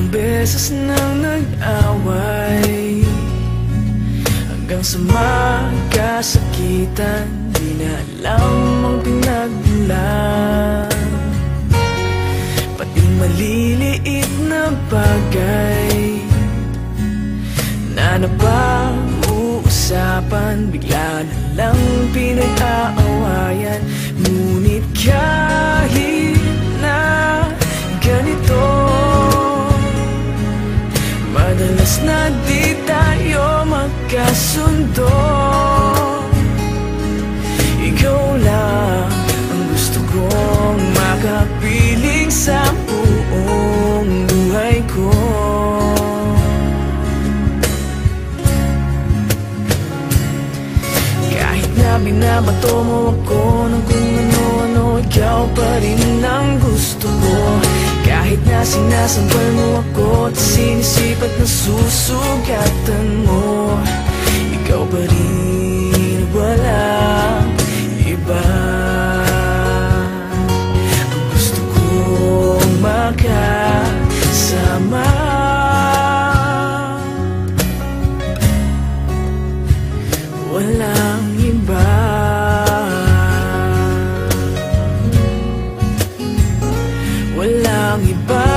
beses nang nag-away, hanggang sa magkasakitan, di na alam ang pinagmulan. Pati maliliit na bagay na napag-uusapan, bigla na lang pinag-aawayan. Ngunit kahit na ganito, madalas na di tayo magkasundo. Ikaw lang ang gusto kong makapiling sa buong buhay ko. Kahit na binabato mo ako ng kung ano-ano, ikaw pa rin ang gusto ko. Kahit na sinasampal mo ako at sinisipat na susugatan mo, ikaw pa rin, walang iba. Ang gusto kong makasama, walang iba. Walang iba.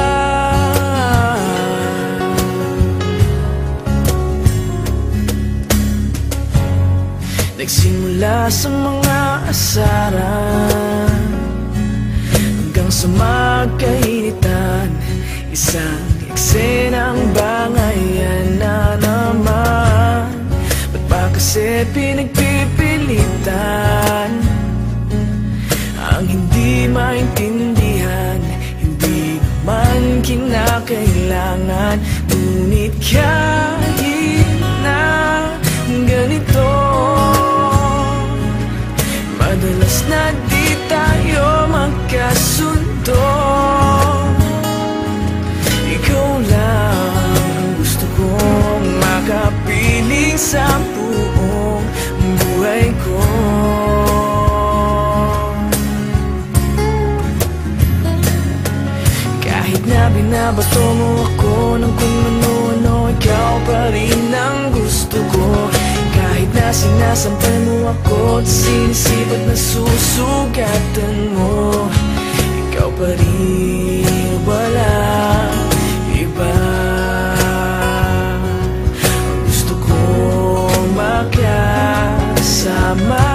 Nagsimula sa mga asaran hanggang sa magkainitan, isang eksenang bangayan na naman. Ba't ba kasi pinagpipilitan ang hindi maintindihan? Hindi naman kinakailangan. Ngunit kahit na ganito, madalas na di tayo magkasundo. Ikaw lang ang gusto kong makapiling sa buong buhay ko. Kahit na binabato mo ako ng kung ano-ano, ikaw pa rin ang gusto ko. Kahit na sinasampal mo ako at sinisipat na susugatan mo, ikaw pa rin, walang iba. Ang gusto kong makasama,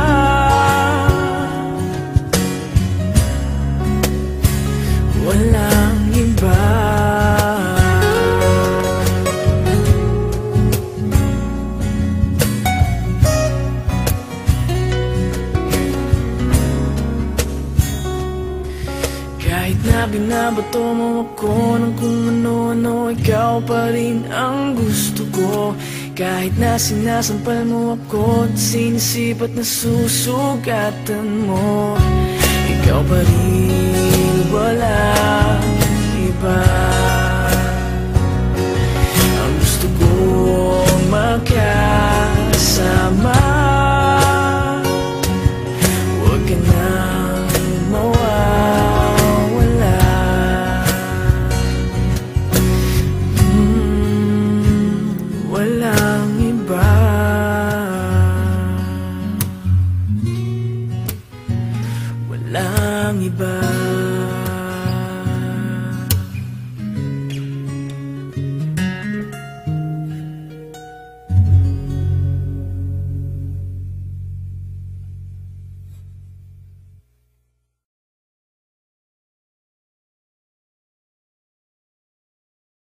walang iba. Kahit na binabato mo ako ng kung ano-ano, ikaw pa rin ang gusto ko. Kahit na sinasampal mo ako at sinisipat na susugatan mo, ikaw pa rin, walang iba. Ang gusto kong makasama, huwag ka nang mawawala. Walang iba. Walang iba.